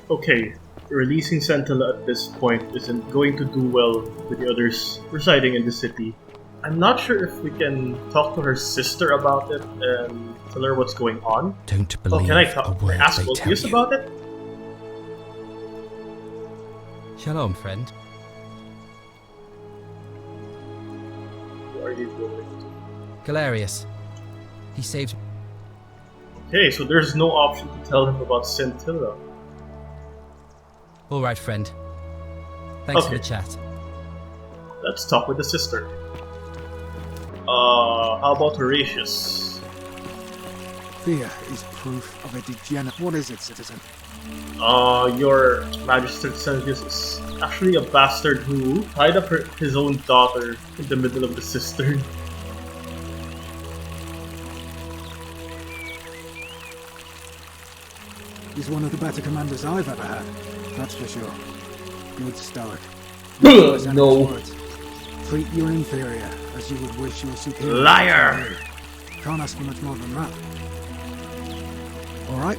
Okay, releasing Centilla at this point isn't going to do well with the others residing in the city. I'm not sure if we can talk to her sister about it and tell her what's going on. Don't Oh, believe can I a talk? Can I word ask they tell Ultius you. about it? Shalom, friend. Who are you going to? Galerius. He saved... Okay, so there's no option to tell him about Scintilla. All right, friend. Thanks for Okay. the chat. Let's talk with the sister. How about Horatius? Fear is proof of a degenerate. What is it, citizen? Your Magistrate Senvius is actually a bastard who tied up his own daughter in the middle of the cistern. He's one of the better commanders I've ever had. That's for sure. Good stoic. No. Words. Treat your inferior as you would wish your superior. Liar! Can't ask for much more than that. All right.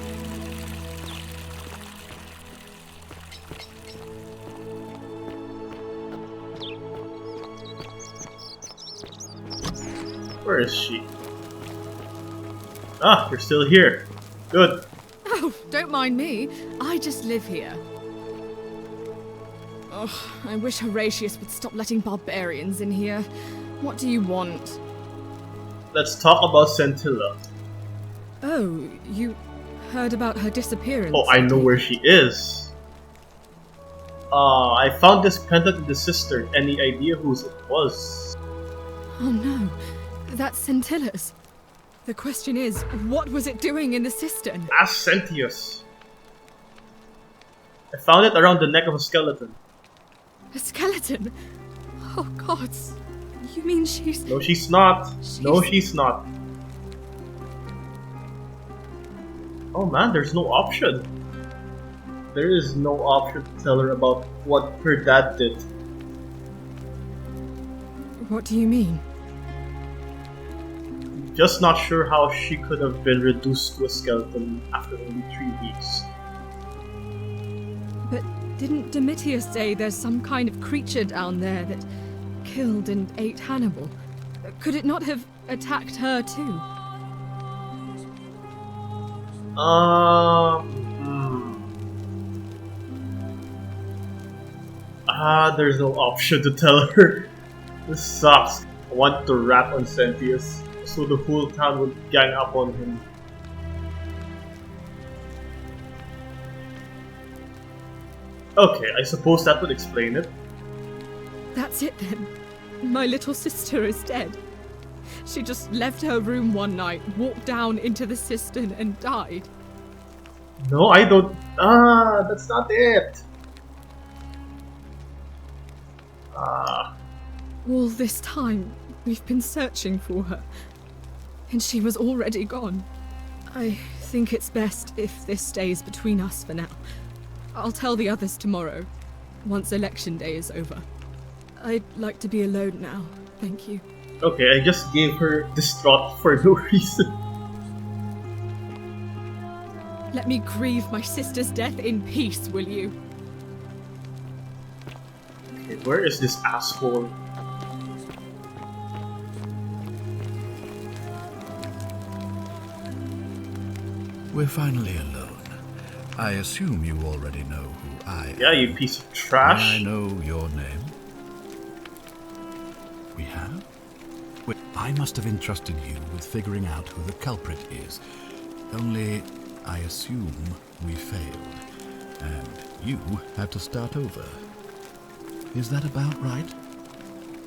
Where is she? Ah, you're still here. Good. Oh, don't mind me. I just live here. Oh, I wish Horatius would stop letting barbarians in here. What do you want? Let's talk about Scintilla. Oh, you heard about her disappearance? Oh, I know where she is. I found this pendant in the cistern. Any idea whose it was? Oh no, that's Scintilla's. The question is, what was it doing in the cistern? Ask Sentius. I found it around the neck of a skeleton. A skeleton? Oh gods, you mean she's... No, she's not. No, she's not. Oh man, there's no option. There is no option to tell her about what her dad did. What do you mean? Just not sure how she could have been reduced to a skeleton after only 3 weeks. But didn't Domitius say there's some kind of creature down there that killed and ate Hannibal? Could it not have attacked her too? There's no option to tell her. This sucks. I want to rat on Sentius, so the whole town would gang up on him. Okay, I suppose that would explain it. That's it then. My little sister is dead. She just left her room one night, walked down into the cistern and died. No, I don't. That's not it. All this time, we've been searching for her, and she was already gone. I think it's best if this stays between us for now. I'll tell the others tomorrow, once election day is over. I'd like to be alone now, thank you. Okay, I just gave her distraught for no reason. Let me grieve my sister's death in peace, will you? Okay, where is this asshole? We're finally alone. I assume you already know who I am. Yeah, you piece of May trash. I know your name? We have? Wait, I must have entrusted you with figuring out who the culprit is. Only, I assume we failed. And you have to start over. Is that about right?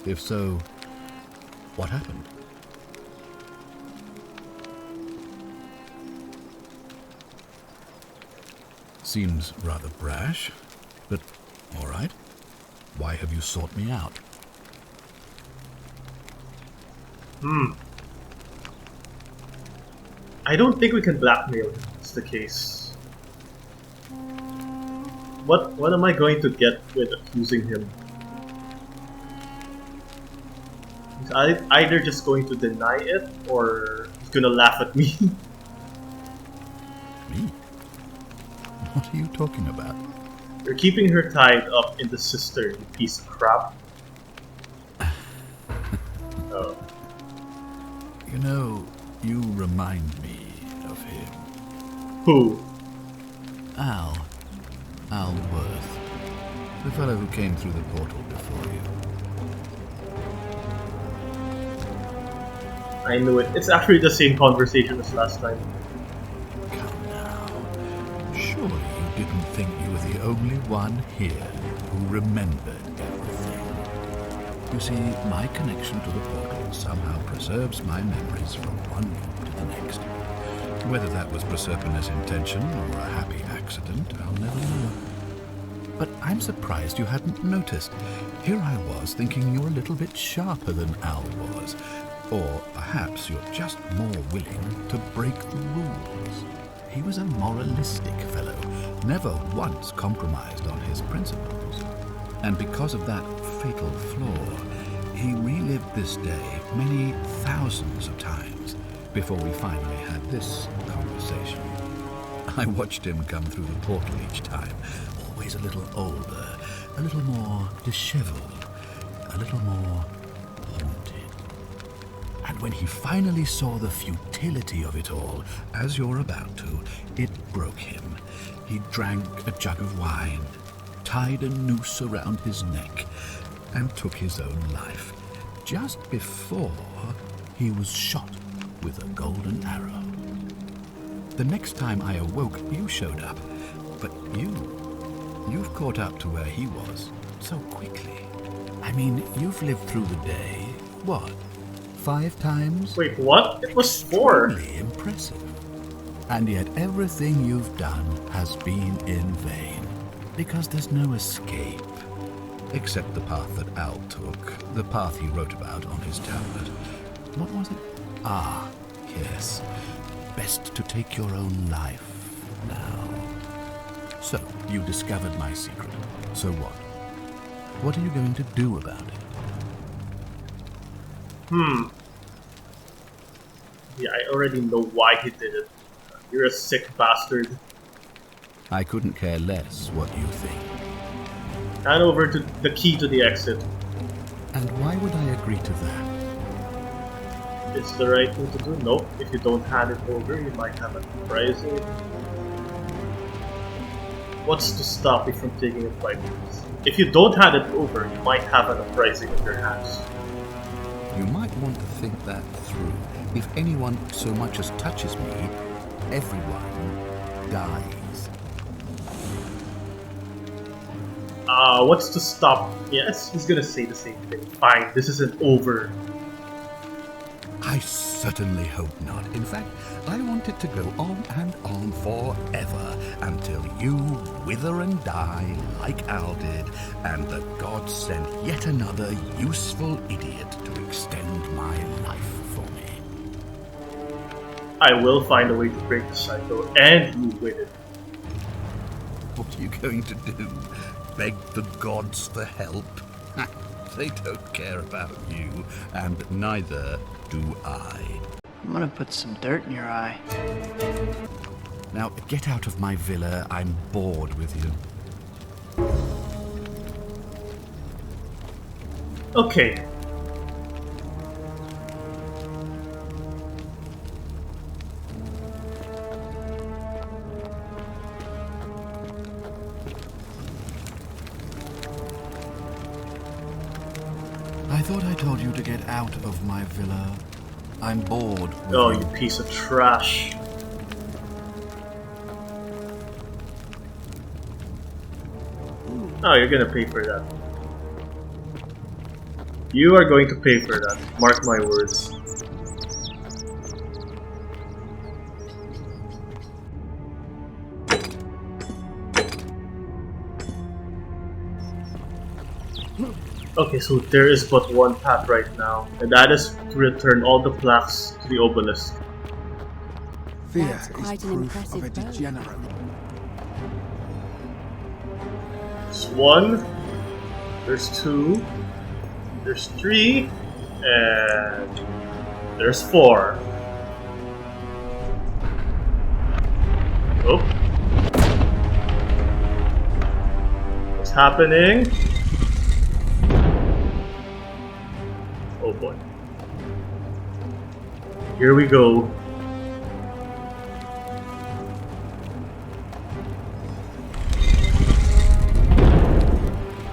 If so, what happened? Seems rather brash, but all right. Why have you sought me out? I don't think we can blackmail him, that's the case. What am I going to get with accusing him? He's either just going to deny it, or he's gonna laugh at me. Me? What What are you talking about? You're keeping her tied up in the cistern, you piece of crap. Oh. You know, you remind me of him. Who? Al Worth. The fellow who came through the portal before you. I knew it. It's actually the same conversation as last time. Come now. Surely you didn't think you were the only one here who remembered everything. You see, my connection to the portal somehow preserves my memories from one loop to the next. Whether that was Proserpina's intention or a happy accident, I'll never know. But I'm surprised you hadn't noticed. Here I was thinking you're a little bit sharper than Al was. Or perhaps you're just more willing to break the rules. He was a moralistic fellow, never once compromised on his principles. And because of that fatal flaw, he relived this day many thousands of times before we finally had this conversation. I watched him come through the portal each time, always a little older, a little more disheveled, a little more haunted. And when he finally saw the futility of it all, as you're about to, it broke him. He drank a jug of wine, tied a noose around his neck, and took his own life, just before he was shot with a golden arrow. The next time I awoke, you showed up, but you've caught up to where he was so quickly. I mean, you've lived through the day, what, 5 times? Wait, what? It was 4. Really impressive. And yet everything you've done has been in vain, because there's no escape. Except the path that Al took, the path he wrote about on his tablet. What was it? Ah, yes. Best to take your own life now. So, you discovered my secret. So what? What are you going to do about it? Yeah, I already know why he did it. You're a sick bastard. I couldn't care less what you think. Hand over to the key to the exit. And why would I agree to that? It's the right thing to do. Nope. If you don't hand it over, you might have a uprising. What's to stop you from taking it by force? If you don't hand it over, you might have an uprising in your hands. You might want to think that through. If anyone so much as touches me, everyone dies. What's to stop? Yes, he's gonna say the same thing. Fine, this isn't over. I certainly hope not. In fact, I want it to go on and on forever until you wither and die like Al did, and the gods send yet another useful idiot to extend my life for me. I will find a way to break the cycle, and you win it. What are you going to do? Beg the gods for help? They don't care about you, and neither do I. I'm gonna put some dirt in your eye. Now, get out of my villa. I'm bored with you. Okay. I thought I told you to get out of my villa. I'm bored with Oh, you. you piece of trash. Oh, you're gonna pay for that. You are going to pay for that. Mark my words. Okay, so there is but one path right now, and that is to return all the plaques to the obelisk. Fear That's is quite an proof impressive of a bow. degenerate. There's 1, there's 2, there's 3, and there's 4. Oh. What's happening? Oh boy. Here we go.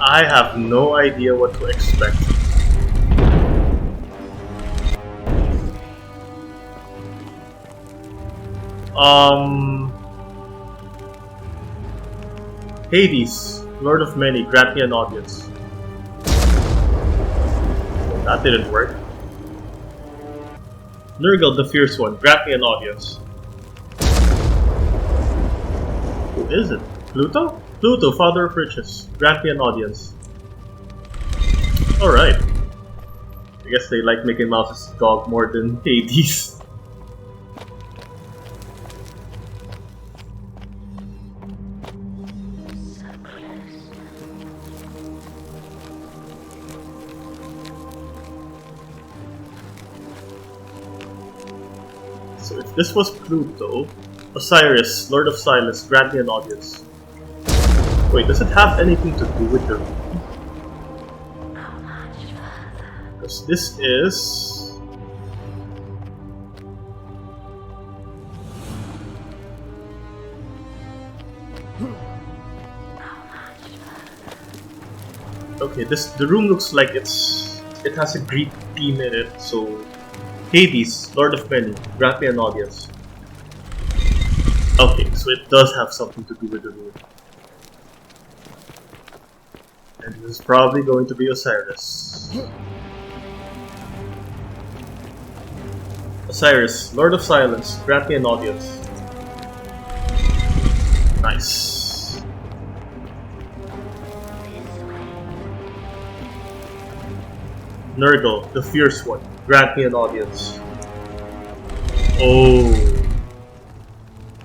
I have no idea what to expect. Hades, Lord of Many, grant me an audience. That didn't work. Nurgle, the Fierce One, grant me an audience. Who is it? Pluto? Pluto, Father of Riches, grant me an audience. Alright. I guess they like Mickey Mouse's dog more than Hades. So if this was Pluto, Osiris, Lord of Silence, grant me an audience. Wait, does it have anything to do with the room? Because this is... Okay, the room looks like it has a Greek theme in it, so Hades, Lord of Many, grant me an audience. Okay, so it does have something to do with the room. And this is probably going to be Osiris. Osiris, Lord of Silence, grant me an audience. Nice. Nurgle, the Fierce One, grant me an audience. Oh.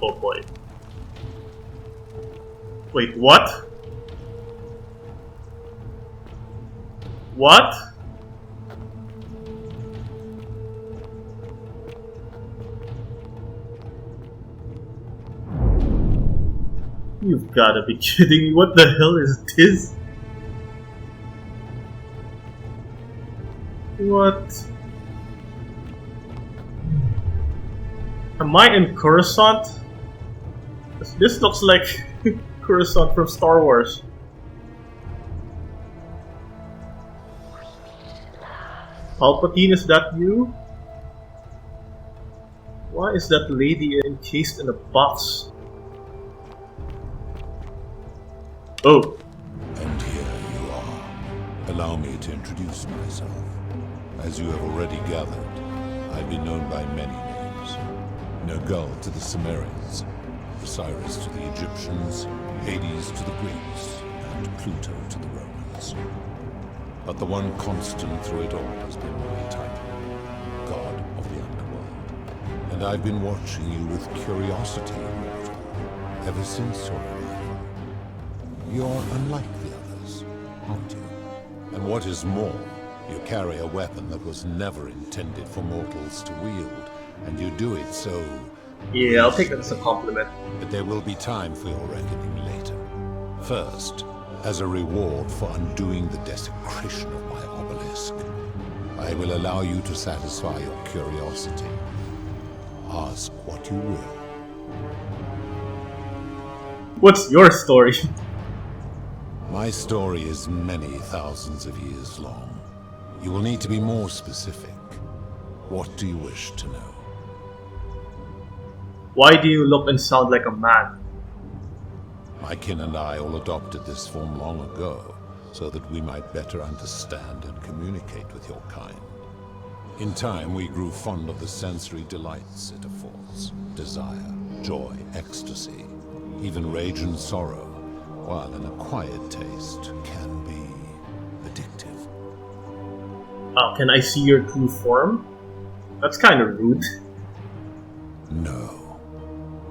Oh boy. Wait, what? What? You've gotta be kidding me. What the hell is this? What? Am I in Coruscant? This looks like Coruscant from Star Wars. Palpatine, is that you? Why is that lady encased in a box? Oh. And here you are. Allow me to introduce myself. As you have already gathered, I've been known by many names. Nergal to the Sumerians, Osiris to the Egyptians, Hades to the Greeks, and Pluto to the Romans. But the one constant through it all has been my title, God of the Underworld. And I've been watching you with curiosity, immortal, ever since your arrival. You're unlike the others, aren't you? And what is more, you carry a weapon that was never intended for mortals to wield, and you do it so... Yeah, I'll take that as a compliment. But there will be time for your reckoning later. First, as a reward for undoing the desecration of my obelisk, I will allow you to satisfy your curiosity. Ask what you will. What's your story? My story is many thousands of years long. You will need to be more specific. What do you wish to know? Why do you look and sound like a man? My kin and I all adopted this form long ago, so that we might better understand and communicate with your kind. In time, we grew fond of the sensory delights it affords. Desire, joy, ecstasy, even rage and sorrow, while an acquired taste can be addictive. Can I see your true form? That's kind of rude. No.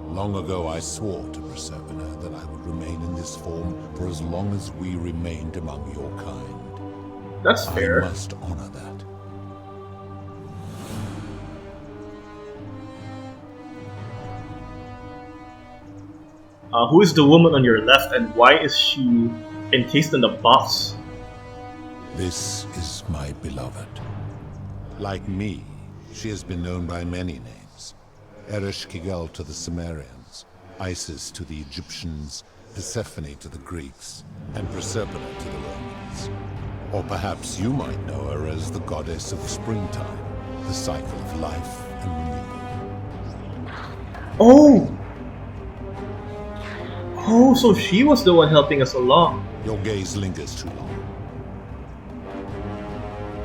Long ago I swore to Persephone that I would remain in this form for as long as we remained among your kind. That's fair. I must honor that. Who is the woman on your left, and why is she Encased in the box. This is my beloved. Like me, she has been known by many names. Ereshkigal to the Sumerians, Isis to the Egyptians, Persephone to the Greeks, and Proserpina to the Romans. Or perhaps you might know her as the goddess of springtime, the cycle of life and renewal. Oh! Oh, so she was the one helping us along. Your gaze lingers too long.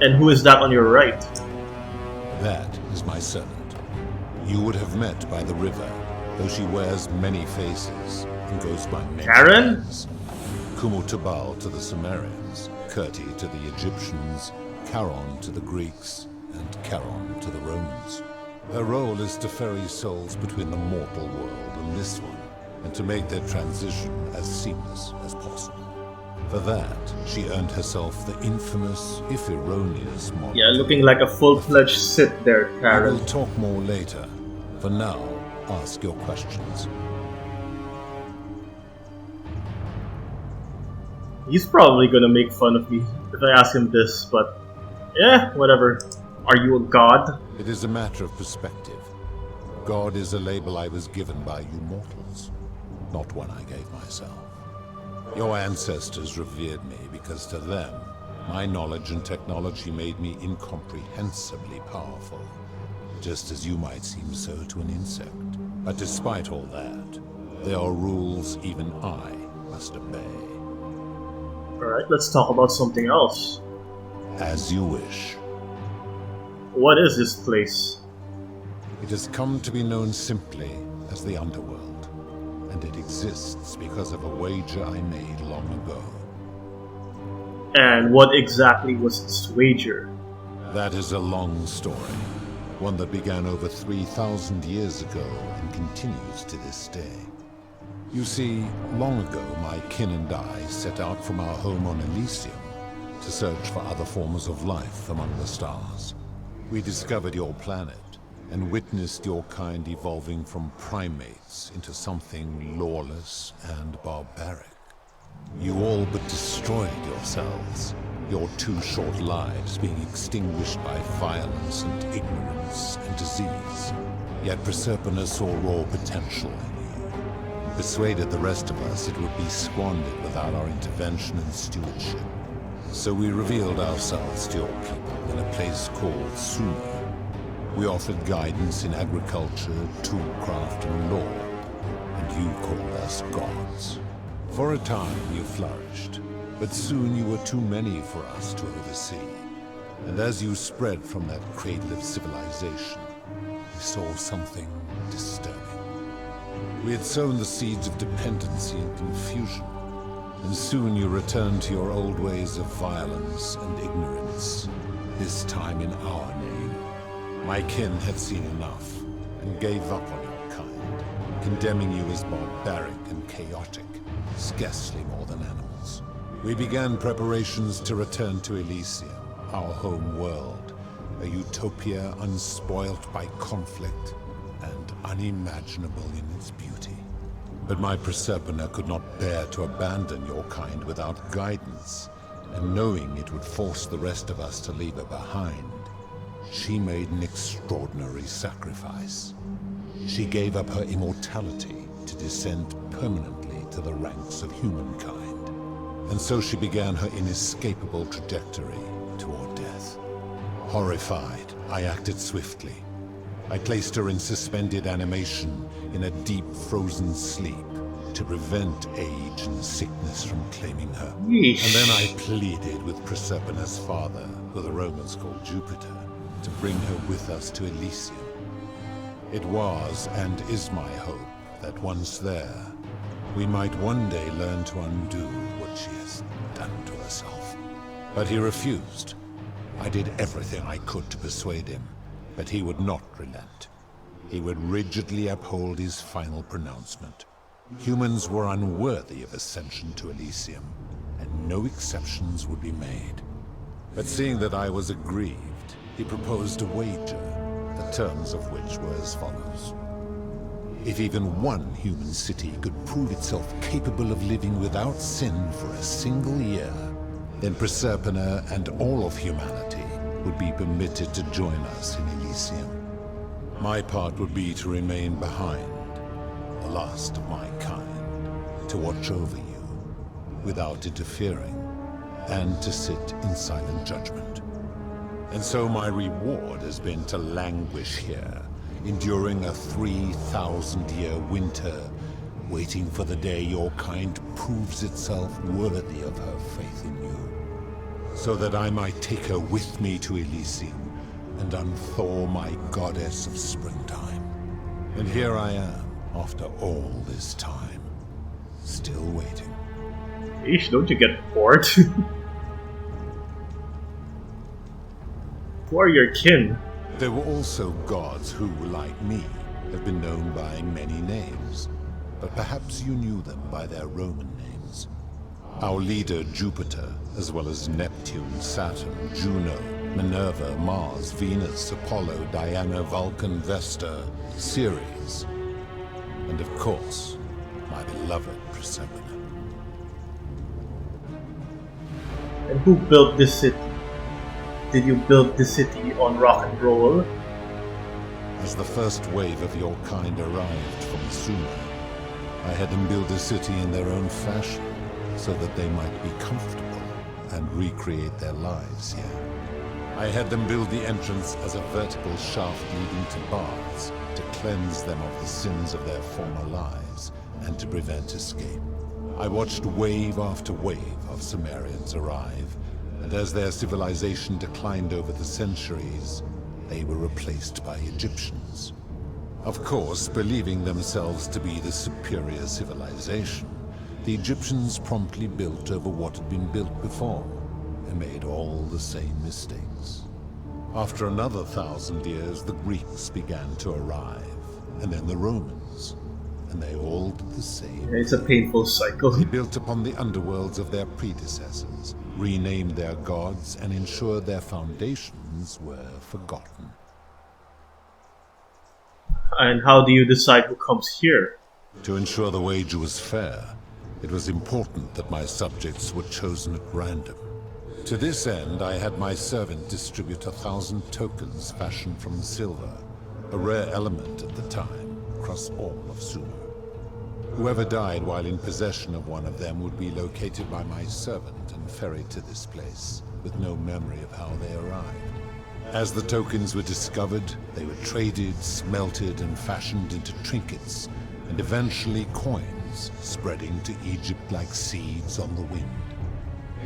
And who is that on your right? That is my servant. You would have met by the river, though she wears many faces and goes by many Karen? names. Kumutubal to the Sumerians, Kirti to the Egyptians, Charon to the Greeks, and Charon to the Romans. Her role is to ferry souls between the mortal world and this one, and to make their transition as seamless as possible. For that, she earned herself the infamous, if erroneous, moniker. Yeah, looking like a full-fledged Sith there, We Karen. will talk more later. For now, ask your questions. He's probably gonna make fun of me if I ask him this, but yeah, whatever. Are you a god? It is a matter of perspective. God is a label I was given by you mortals, not one I gave myself. Your ancestors revered me because to them, my knowledge and technology made me incomprehensibly powerful, just as you might seem so to an insect. But despite all that, there are rules even I must obey. Alright, let's talk about something else. As you wish. What is this place? It has come to be known simply as the Underworld, and it exists because of a wager I made long ago. And what exactly was this wager? That is a long story, one that began over 3,000 years ago and continues to this day. You see, long ago my kin and I set out from our home on Elysium to search for other forms of life among the stars. We discovered your planet and witnessed your kind evolving from primates into something lawless and barbaric. You all but destroyed yourselves, your 2 short lives being extinguished by violence and ignorance and disease. Yet Proserpina saw raw potential in you, and persuaded the rest of us it would be squandered without our intervention and stewardship. So we revealed ourselves to your people in a place called Sumer. We offered guidance in agriculture, toolcraft, and law, and you called us gods. For a time you flourished, but soon you were too many for us to oversee. And as you spread from that cradle of civilization, we saw something disturbing. We had sown the seeds of dependency and confusion, and soon you returned to your old ways of violence and ignorance, this time in our name. My kin had seen enough, and gave up on your kind, condemning you as barbaric and chaotic, scarcely more than animals. We began preparations to return to Elysium, our home world, a utopia unspoilt by conflict and unimaginable in its beauty. But my Proserpina could not bear to abandon your kind without guidance, and knowing it would force the rest of us to leave her behind, she made an extraordinary sacrifice. She gave up her immortality to descend permanently to the ranks of humankind. And so she began her inescapable trajectory toward death. Horrified, I acted swiftly. I placed her in suspended animation in a deep frozen sleep to prevent age and sickness from claiming her. Yeesh. And then I pleaded with Proserpina's father, who the Romans called Jupiter, to bring her with us to Elysium. It was and is my hope that once there, we might one day learn to undo what she has done to herself. But he refused. I did everything I could to persuade him, but he would not relent. He would rigidly uphold his final pronouncement. Humans were unworthy of ascension to Elysium, and no exceptions would be made. But seeing that I was aggrieved, he proposed a wager, the terms of which were as follows. If even one human city could prove itself capable of living without sin for a single year, then Proserpina and all of humanity would be permitted to join us in Elysium. My part would be to remain behind, the last of my kind, to watch over you without interfering, and to sit in silent judgment. And so my reward has been to languish here, enduring a 3,000-year winter, waiting for the day your kind proves itself worthy of her faith in you, so that I might take her with me to Elysium and unthaw my goddess of springtime. And here I am, after all this time, still waiting. Eesh, don't you get bored? Who are your kin? There were also gods who, like me, have been known by many names, but perhaps you knew them by their Roman names. Our leader, Jupiter, as well as Neptune, Saturn, Juno, Minerva, Mars, Venus, Apollo, Diana, Vulcan, Vesta, Ceres, and of course, my beloved Proserpina. And who built this city? Did you build the city on rock and roll? As the first wave of your kind arrived from Sumer, I had them build a city in their own fashion, so that they might be comfortable and recreate their lives here. I had them build the entrance as a vertical shaft leading to baths, to cleanse them of the sins of their former lives, and to prevent escape. I watched wave after wave of Sumerians arrive, and as their civilization declined over the centuries, they were replaced by Egyptians. Of course, believing themselves to be the superior civilization, the Egyptians promptly built over what had been built before, and made all the same mistakes. After another 1,000 years, the Greeks began to arrive, and then the Romans, and they all did the same. It's a painful cycle. They built upon the underworlds of their predecessors, renamed their gods, and ensured their foundations were forgotten. And how do you decide who comes here? To ensure the wager was fair, it was important that my subjects were chosen at random. To this end, I had my servant distribute 1,000 tokens fashioned from silver, a rare element at the time, across all of Sumer. Whoever died while in possession of one of them would be located by my servant and ferried to this place, with no memory of how they arrived. As the tokens were discovered, they were traded, smelted, and fashioned into trinkets, and eventually coins, spreading to Egypt like seeds on the wind.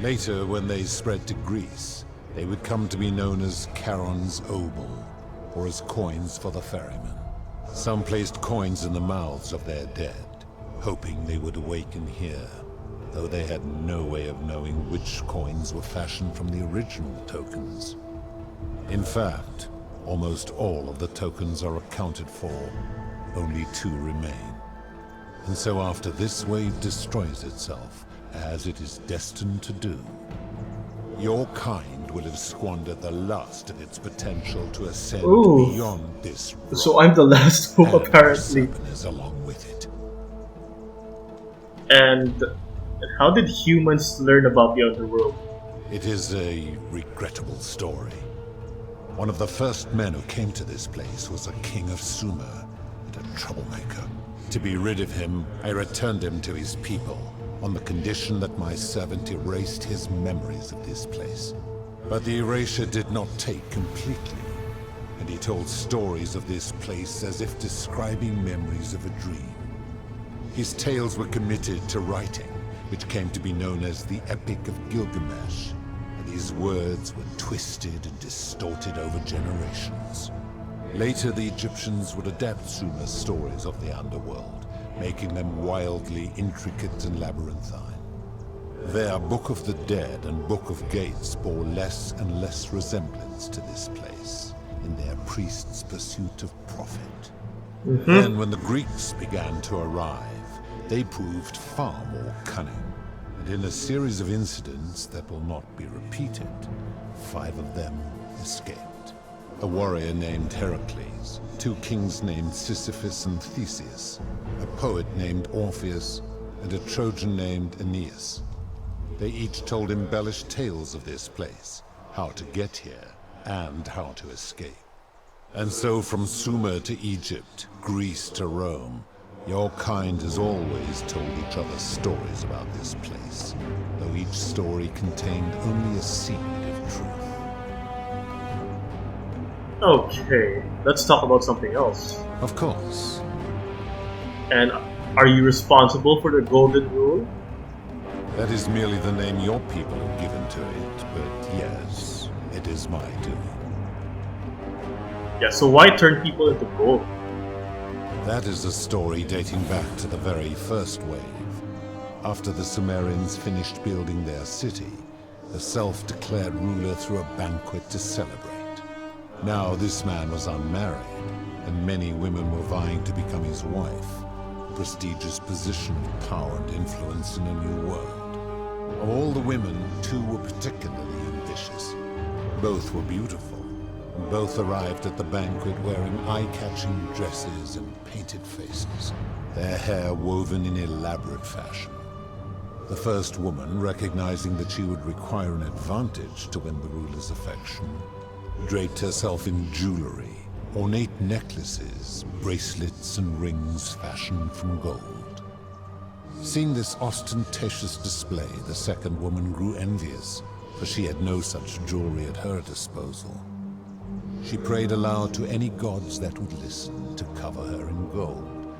Later, when they spread to Greece, they would come to be known as Charon's obol, or as coins for the ferryman. Some placed coins in the mouths of their dead, hoping they would awaken here, though they had no way of knowing which coins were fashioned from the original tokens. In fact, almost all of the tokens are accounted for, only 2 remain. And so after this wave destroys itself, as it is destined to do, your kind will have squandered the last of its potential to ascend beyond this rock. So I'm the last hope, apparently. Is along with it. And how did humans learn about the underworld? It is a regrettable story. One of the first men who came to this place was a king of Sumer, and a troublemaker. To be rid of him, I returned him to his people, on the condition that my servant erased his memories of this place. But the erasure did not take completely, and he told stories of this place as if describing memories of a dream. His tales were committed to writing, which came to be known as the Epic of Gilgamesh, and his words were twisted and distorted over generations. Later, the Egyptians would adapt Sumer's stories of the underworld, making them wildly intricate and labyrinthine. Their Book of the Dead and Book of Gates bore less and less resemblance to this place in their priests' pursuit of profit. Then, when the Greeks began to arrive, they proved far more cunning, and in a series of incidents that will not be repeated, 5 of them escaped. a warrior named Heracles, 2 kings named Sisyphus and Theseus, a poet named Orpheus, and a Trojan named Aeneas. They each told embellished tales of this place, how to get here, and how to escape. And so from Sumer to Egypt, Greece to Rome, your kind has always told each other stories about this place, though each story contained only a seed of truth. Okay, let's talk about something else. Of course. And are you responsible for the Golden Rule? That is merely the name your people have given to it, but yes, it is my doing. Yeah, so why turn people into gold? That is a story dating back to the very first wave. After the Sumerians finished building their city, the self-declared ruler threw a banquet to celebrate. Now this man was unmarried, and many women were vying to become his wife, a prestigious position of power and influence in a new world. Of all the women, 2 were particularly ambitious. Both were beautiful. Both arrived at the banquet wearing eye-catching dresses and painted faces, their hair woven in elaborate fashion. The first woman, recognizing that she would require an advantage to win the ruler's affection, draped herself in jewelry, ornate necklaces, bracelets, and rings fashioned from gold. Seeing this ostentatious display, the second woman grew envious, for she had no such jewelry at her disposal. She prayed aloud to any gods that would listen to cover her in gold,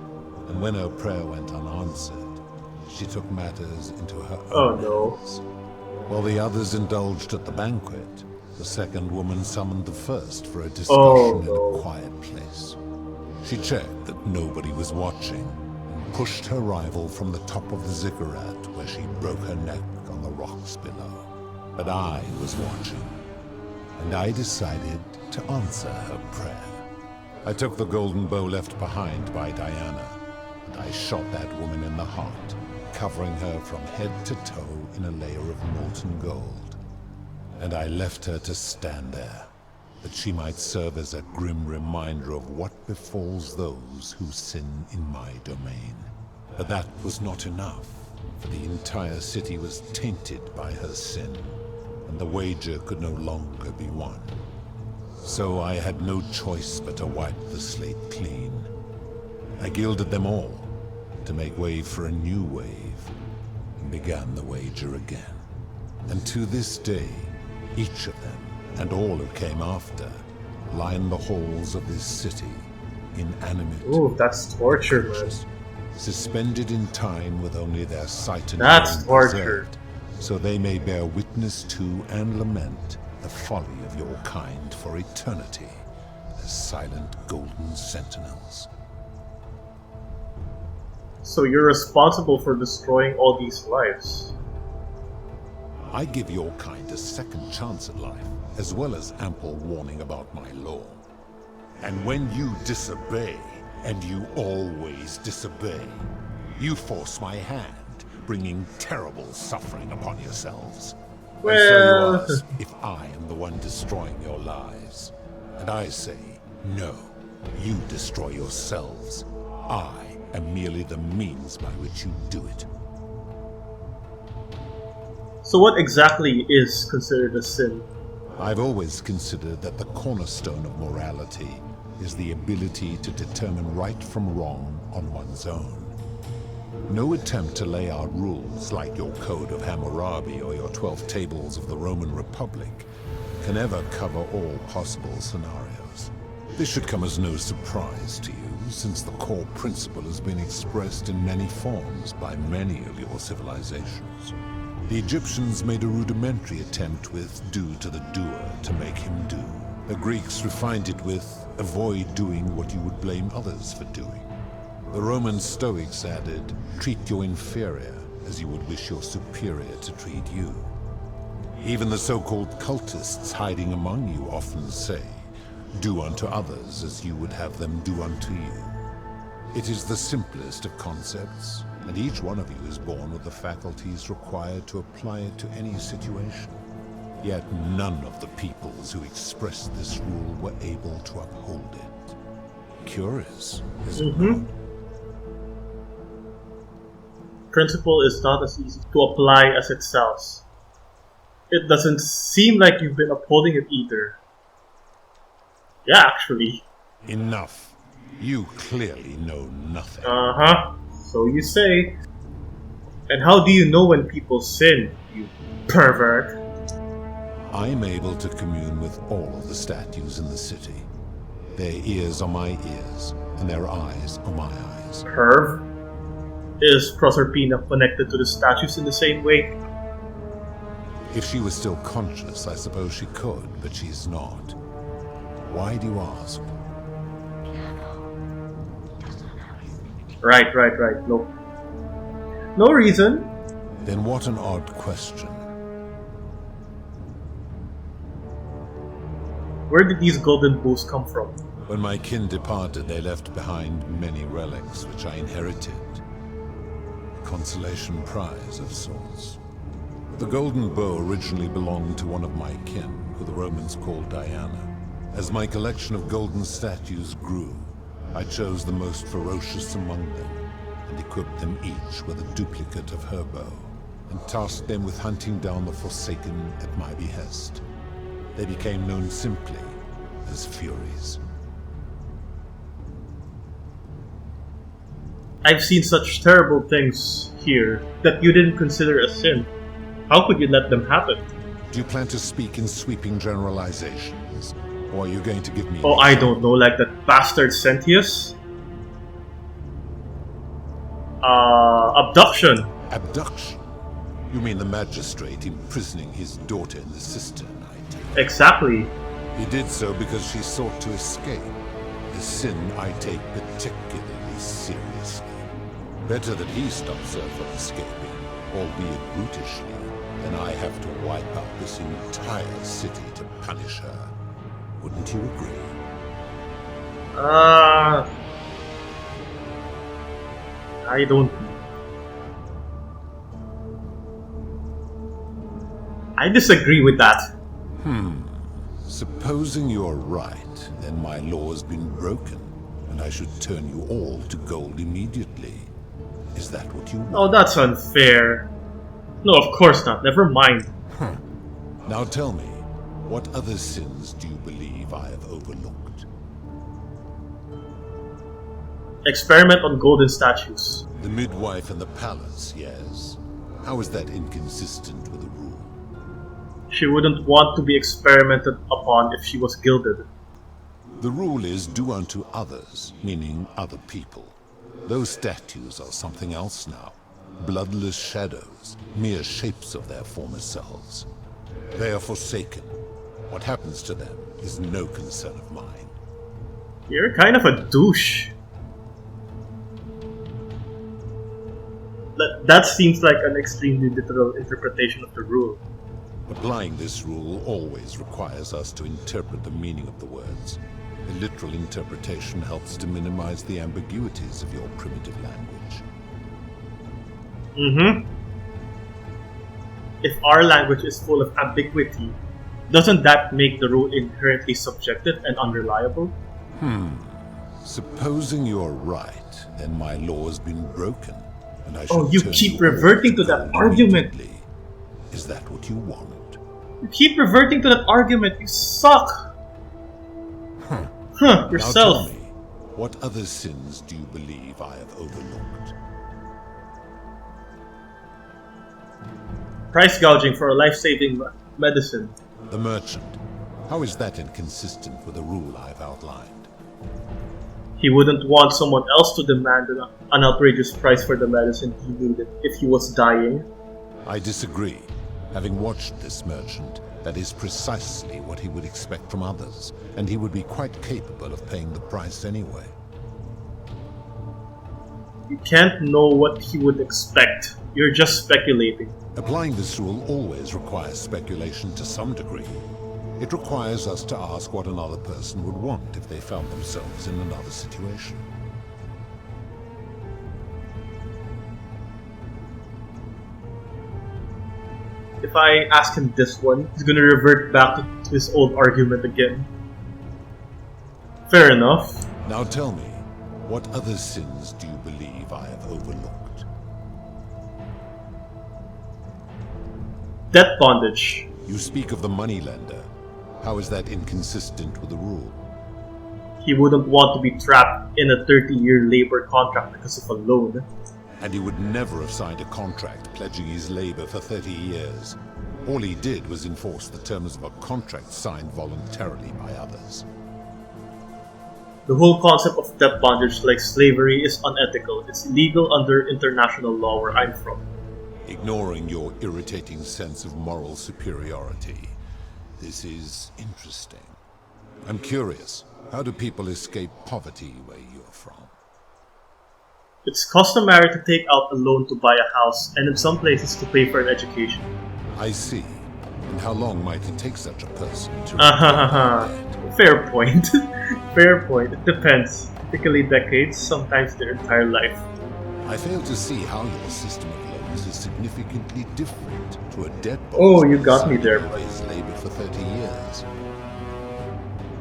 and when her prayer went unanswered, she took matters into her own hands. While the others indulged at the banquet, the second woman summoned the first for a discussion in a quiet place. She checked that nobody was watching, and pushed her rival from the top of the ziggurat, where she broke her neck on the rocks below. But I was watching, and I decided to answer her prayer. I took the golden bow left behind by Diana, and I shot that woman in the heart, covering her from head to toe in a layer of molten gold. And I left her to stand there, that she might serve as a grim reminder of what befalls those who sin in my domain. But that was not enough, for the entire city was tainted by her sin, and the wager could no longer be won. So I had no choice but to wipe the slate clean. I gilded them all to make way for a new wave, and began the wager again. And to this day, each of them, and all who came after, line the halls of this city, inanimate. Ooh, that's torture, man. Suspended in time with only their sight and That's hearing torture. preserved, so they may bear witness to and lament the folly of your kind for eternity, as silent golden sentinels. So you're responsible for destroying all these lives. I give your kind a second chance at life, as well as ample warning about my law. And when you disobey, and you always disobey, you force my hand, bringing terrible suffering upon yourselves. Well, and so you ask if I am the one destroying your lives. And I say, no, you destroy yourselves. I am merely the means by which you do it. so what exactly is considered a sin? I've always considered that the cornerstone of morality is the ability to determine right from wrong on one's own. No attempt to lay out rules like your Code of Hammurabi or your 12 Tables of the Roman Republic can ever cover all possible scenarios. This should come as no surprise to you, since the core principle has been expressed in many forms by many of your civilizations. The Egyptians made a rudimentary attempt with do to the doer to make him do. The Greeks refined it with avoid doing what you would blame others for doing. The Roman Stoics added, treat your inferior as you would wish your superior to treat you. Even the so-called cultists hiding among you often say, do unto others as you would have them do unto you. It is the simplest of concepts, and each one of you is born with the faculties required to apply it to any situation. Yet none of the peoples who expressed this rule were able to uphold it. Curious, is it not? Principle is not as easy to apply as it sounds. It doesn't seem like you've been upholding it either. Yeah, actually. Enough. You clearly know nothing. Uh-huh. So you say. And how do you know when people sin, you pervert? I'm able to commune with all of the statues in the city. Their ears are my ears, and their eyes are my eyes. Perv? Is Proserpina connected to the statues in the same way? If she was still conscious, I suppose she could, but she's not. Why do you ask? Right. No reason. Then what an odd question. Where did these golden bulls come from? When my kin departed, they left behind many relics, which I inherited. A consolation prize of sorts. The golden bow originally belonged to one of my kin, who the Romans called Diana. As my collection of golden statues grew, I chose the most ferocious among them, and equipped them each with a duplicate of her bow, and tasked them with hunting down the Forsaken at my behest. They became known simply as Furies. I've seen such terrible things here that you didn't consider a sin. How could you let them happen? Do you plan to speak in sweeping generalizations? Or are you going to give me... Oh, I don't know, like that bastard Sentius? Abduction. Abduction? You mean the magistrate imprisoning his daughter in the cistern, I take it? Exactly. He did so because she sought to escape. A sin I take particularly seriously. Better that he stops her from escaping, albeit brutishly, than I have to wipe out this entire city to punish her. Wouldn't you agree? I don't... I disagree with that. Supposing you're right, then my law has been broken, and I should turn you all to gold immediately. Is that what you want? Oh, that's unfair. No, of course not. Never mind. Now tell me, what other sins do you believe I have overlooked? Experiment on golden statues. The midwife and the palace, yes. How is that inconsistent with the rule? She wouldn't want to be experimented upon if she was gilded. The rule is do unto others, meaning other people. Those statues are something else now. Bloodless shadows, mere shapes of their former selves. They are forsaken. What happens to them is no concern of mine. You're kind of a douche. That seems like an extremely literal interpretation of the rule. Applying this rule always requires us to interpret the meaning of the words. A literal interpretation helps to minimize the ambiguities of your primitive language. If our language is full of ambiguity, doesn't that make the rule inherently subjective and unreliable? Supposing you're right, then my law has been broken, and I should you turn keep all reverting to gold that argument. immediately. Is that what you want? You keep reverting to that argument. You suck. Now Yourself. tell me, what other sins do you believe I have overlooked? Price gouging for a life-saving medicine. The merchant. How is that inconsistent with the rule I've outlined? He wouldn't want someone else to demand an outrageous price for the medicine he needed if he was dying. I disagree. Having watched this merchant, that is precisely what he would expect from others, and he would be quite capable of paying the price anyway. You can't know what he would expect. You're just speculating. Applying this rule always requires speculation to some degree. It requires us to ask what another person would want if they found themselves in another situation. if I ask him this one, he's gonna revert back to his old argument again. Fair enough. Now tell me, what other sins do you believe I have overlooked? Debt bondage. You speak of the moneylender. How is that inconsistent with the rule? He wouldn't want to be trapped in a 30-year labor contract because of a loan. And he would never have signed a contract pledging his labor for 30 years. All he did was enforce the terms of a contract signed voluntarily by others. The whole concept of debt bondage, like slavery, is unethical. It's illegal under international law where I'm from. Ignoring your irritating sense of moral superiority, this is interesting. I'm curious, how do people escape poverty where you're from? It's customary to take out a loan to buy a house, and in some places to pay for an education. I see. And how long might it take such a person to Fair point. Fair point. It depends. Typically decades, sometimes their entire life. I fail to see how your system of loans is significantly different to a debt bond. Oh, you got me there, by buddy. his labor for 30 years.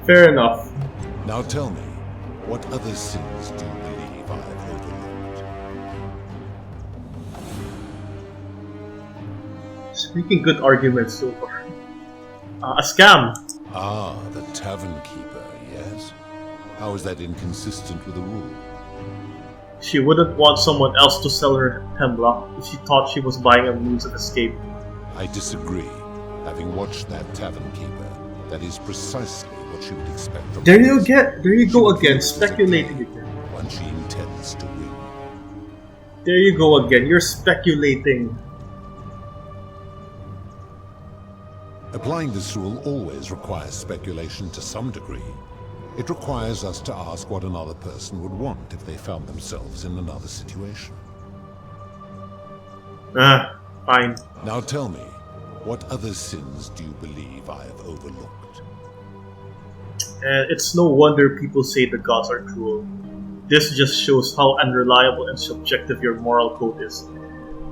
Fair enough. Now tell me, what other sins do you believe I have overlooked? Speaking good arguments so far. A scam. Ah, the tavern keeper, yes? How is that inconsistent with the rule? She wouldn't want someone else to sell her hemlock if she thought she was buying a means of escape. I disagree. Having watched that tavern keeper, that is precisely what she would expect from There others. you She go would again, use it as a speculating game, again. One she intends to win. There you go again, you're speculating. Applying this rule always requires speculation to some degree. It requires us to ask what another person would want if they found themselves in another situation. Fine. Now tell me, what other sins do you believe I have overlooked? And it's no wonder people say the gods are cruel. This just shows how unreliable and subjective your moral code is.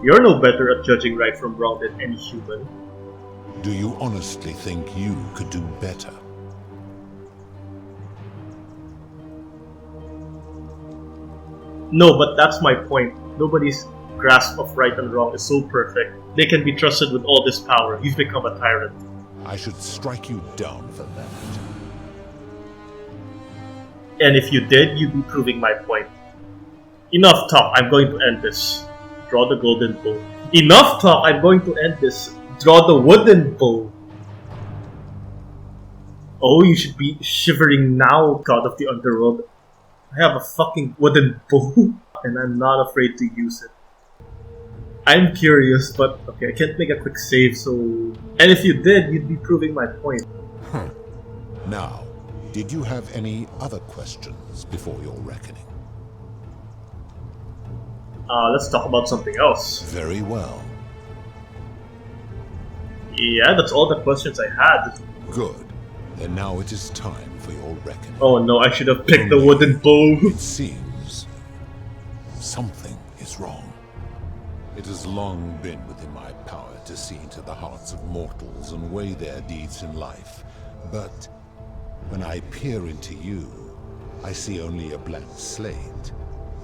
You're no better at judging right from wrong than any human. Do you honestly think you could do better? No, but that's my point. Nobody's grasp of right and wrong is so perfect. They can be trusted with all this power. You've become a tyrant. I should strike you down for that. And if you did, you'd be proving my point. Enough talk, I'm going to end this. Draw the golden bow. Enough talk, I'm going to end this. Draw the wooden bow. Oh, you should be shivering now, god of the underworld. I have a fucking wooden bow, and I'm not afraid to use it. I'm curious, but okay, I can't make a quick save, so... And if you did, you'd be proving my point. Now, did you have any other questions before your reckoning? Let's talk about something else. Very well. Yeah, that's all the questions I had. Good. Then now it is time for your reckoning. Oh no, I should have picked the wooden bow. It seems something is wrong. It has long been within my power to see into the hearts of mortals and weigh their deeds in life. But when I peer into you, I see only a blank slate,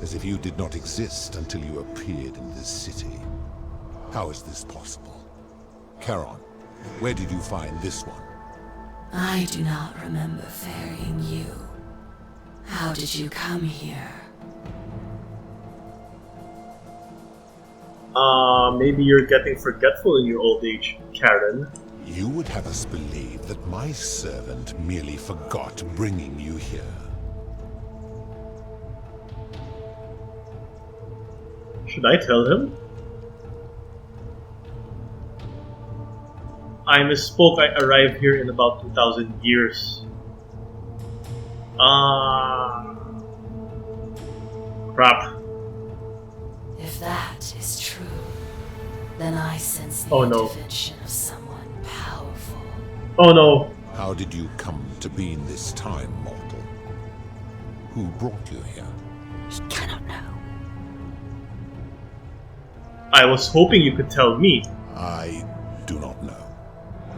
as if you did not exist until you appeared in this city. How is this possible? Charon, where did you find this one? I do not remember ferrying you. How did you come here? Maybe you're getting forgetful in your old age, Karen. You would have us believe that my servant merely forgot bringing you here. Should I tell him? I misspoke, I arrived here in about 2,000 years. Crap. If that is true, then I sense the Oh, no. intervention of someone powerful. Oh no. How did you come to be in this time, mortal? Who brought you here? He cannot know. I was hoping you could tell me. I do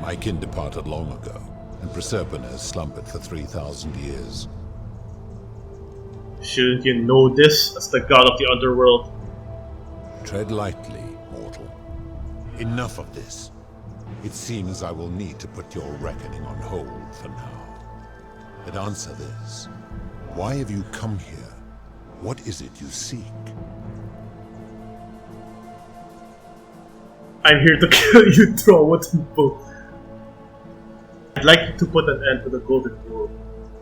My kin departed long ago, and Proserpine has slumbered for 3,000 years. Shouldn't you know this as the god of the underworld? Tread lightly, mortal. Enough of this. It seems I will need to put your reckoning on hold for now. But answer this. Why have you come here? What is it you seek? I'm here to kill you, throw a wooden bow. I'd like you to put an end to the golden rule.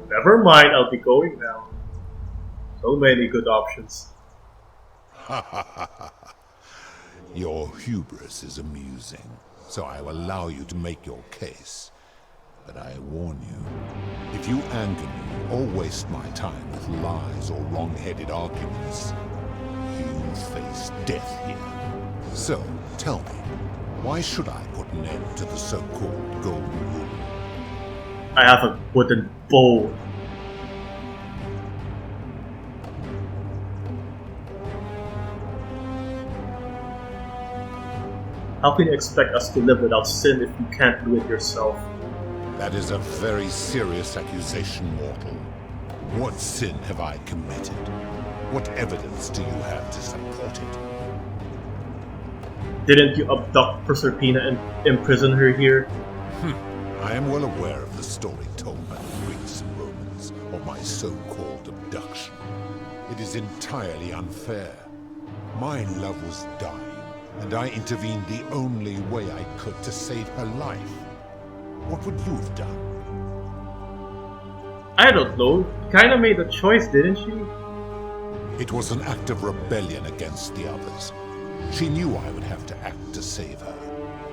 Never mind, I'll be going now. So many good options. Your hubris is amusing, so I will allow you to make your case. But I warn you, if you anger me or waste my time with lies or wrong-headed arguments, you face death here. So, tell me, why should I put an end to the so-called golden rule? I have a wooden bow. How can you expect us to live without sin if you can't do it yourself? That is a very serious accusation, mortal. What sin have I committed? What evidence do you have to support it? Didn't you abduct Proserpina and imprison her here? I am well aware of the story told by the Greeks and Romans of my so-called abduction. It is entirely unfair. My love was dying, and I intervened the only way I could to save her life. What would you have done? I don't know. Kinda made a choice, didn't she? It was an act of rebellion against the others. She knew I would have to act to save her,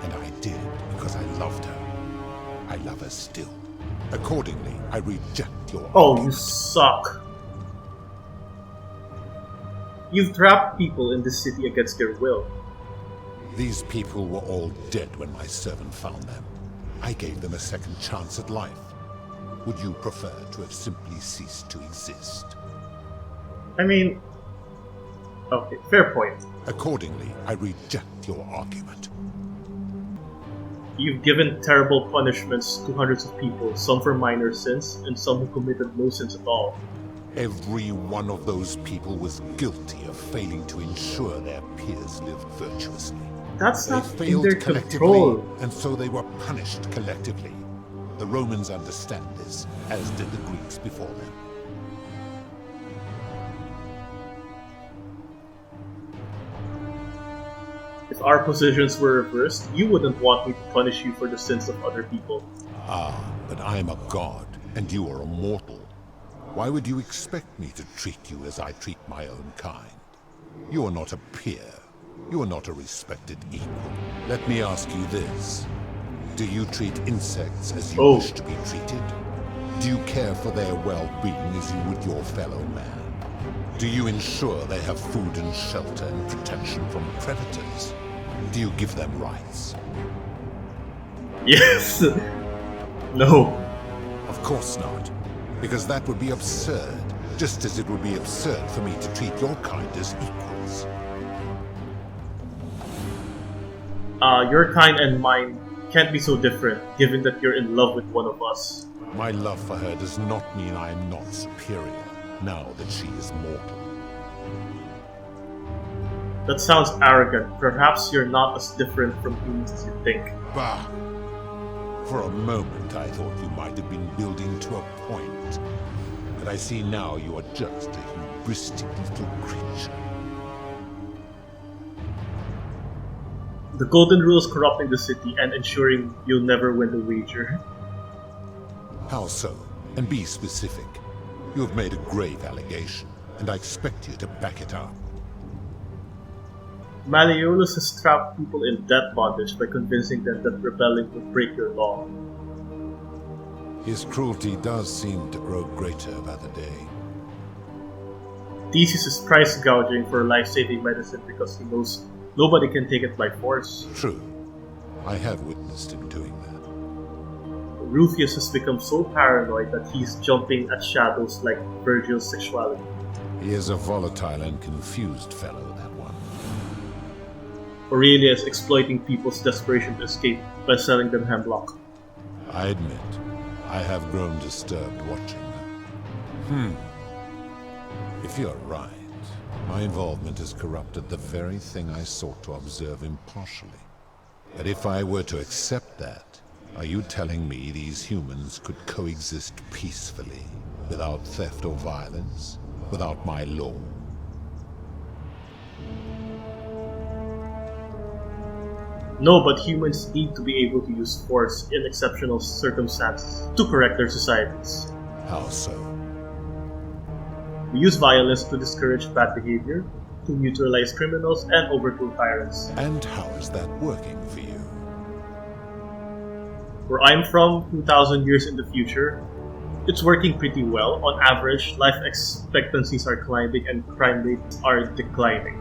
and I did because I loved her. I love her still. Accordingly, I reject your Oh, you argument. suck. You've trapped people in this city against their will. These people were all dead when my servant found them. I gave them a second chance at life. Would you prefer to have simply ceased to exist? I mean... Okay, fair point. Accordingly, I reject your argument. You've given terrible punishments to hundreds of people, some for minor sins, and some who committed no sins at all. Every one of those people was guilty of failing to ensure their peers lived virtuously. That's They not in failed their collectively, control. and so they were punished collectively. The Romans understand this, as did the Greeks before them. If our positions were reversed, you wouldn't want me to punish you for the sins of other people. Ah, but I am a god, and you are a mortal. Why would you expect me to treat you as I treat my own kind? You are not a peer. You are not a respected equal. Let me ask you this. Do you treat insects as you wish to be treated? Do you care for their well-being as you would your fellow man? Do you ensure they have food and shelter and protection from predators? Do you give them rights? Yes! No. Of course not. Because that would be absurd, just as it would be absurd for me to treat your kind as equals. Your kind and mine can't be so different, given that you're in love with one of us. My love for her does not mean I am not superior, now that she is mortal. That sounds arrogant. Perhaps you're not as different from humans as you think. Bah! For a moment I thought you might have been building to a point. But I see now you are just a hubristic little creature. The Golden Rule is corrupting the city and ensuring you'll never win the wager. How so? And be specific. You have made a grave allegation, and I expect you to back it up. Malleolus has trapped people in death bondage by convincing them that rebelling would break your law. His cruelty does seem to grow greater by the day. Theseus is price gouging for life-saving medicine because he knows nobody can take it by force. True. I have witnessed him doing that. Rufus has become so paranoid that he's jumping at shadows like Virgil's sexuality. He is a volatile and confused fellow, that one. Aurelia is exploiting people's desperation to escape by selling them hemlock. I admit, I have grown disturbed watching them. If you're right, my involvement has corrupted the very thing I sought to observe impartially. But if I were to accept that, are you telling me these humans could coexist peacefully, without theft or violence, without my law? No, but humans need to be able to use force in exceptional circumstances to correct their societies. How so? We use violence to discourage bad behavior, to neutralize criminals, and overthrow tyrants. And how is that working for you? Where I'm from, 2,000 years in the future, it's working pretty well. On average, life expectancies are climbing and crime rates are declining.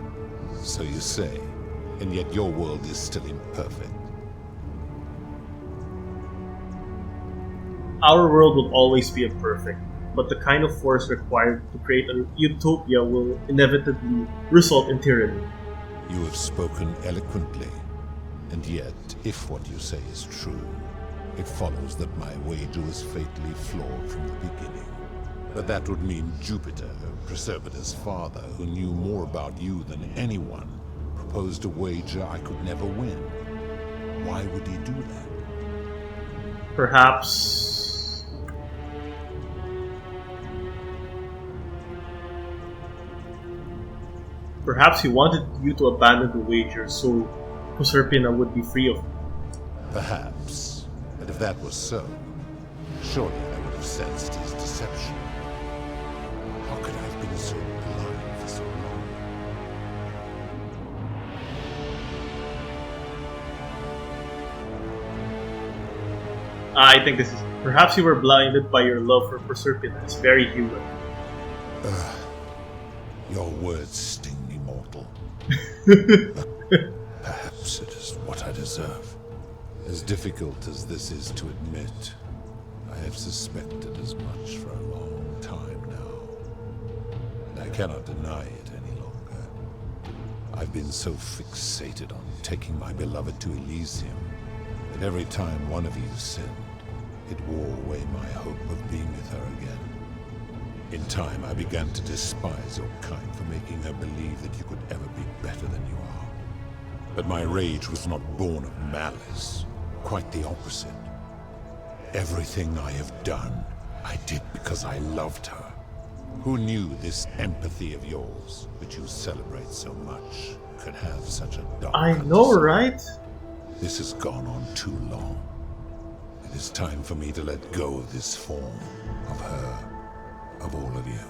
So you say, and yet your world is still imperfect. Our world will always be imperfect, but the kind of force required to create a utopia will inevitably result in tyranny. You have spoken eloquently, and yet, if what you say is true, it follows that my wager was fatally flawed from the beginning. But that would mean Jupiter, Proserpina's father, who knew more about you than anyone, proposed a wager I could never win. Why would he do that? Perhaps he wanted you to abandon the wager so Proserpina would be free of you. Perhaps. But if that was so, surely I would have sensed his deception. How could I have been so blind for so long? I think this is... Perhaps you were blinded by your love for Proserpina. It's very human. Your words sting me, mortal. Perhaps it is what I deserve. As difficult as this is to admit, I have suspected as much for a long time now. And I cannot deny it any longer. I've been so fixated on taking my beloved to Elysium that every time one of you sinned, it wore away my hope of being with her again. In time, I began to despise your kind for making her believe that you could ever be better than you are. But my rage was not born of malice. Quite the opposite. Everything I have done, I did because I loved her. Who knew this empathy of yours, which you celebrate so much, could have such a dark I know, underside? right? This has gone on too long. It is time for me to let go of this form, of her, of all of you.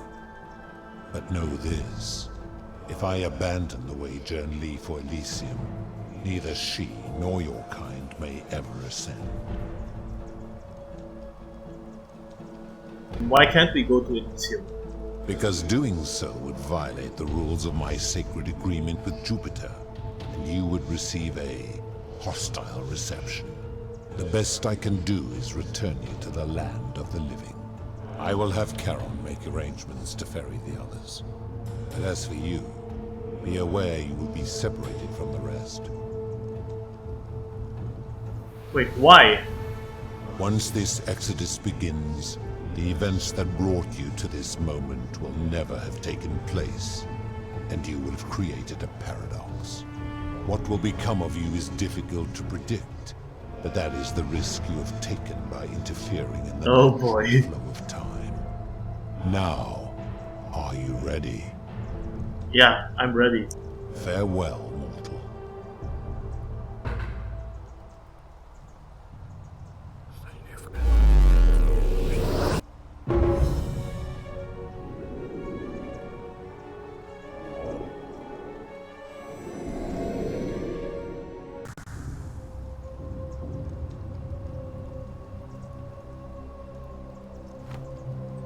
But know this, if I abandon the wager and leave for Elysium, neither she nor your kind may ever ascend. Why can't we go to Elysium? Because doing so would violate the rules of my sacred agreement with Jupiter, and you would receive a hostile reception. The best I can do is return you to the land of the living. I will have Charon make arrangements to ferry the others. But as for you, be aware you will be separated from the rest. Wait, why? Once this exodus begins, the events that brought you to this moment will never have taken place, and you will have created a paradox. What will become of you is difficult to predict, but that is the risk you have taken by interfering in the natural flow of time. Now, are you ready? Yeah, I'm ready. Farewell, mortal.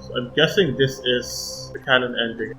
So I'm guessing this is the canon ending.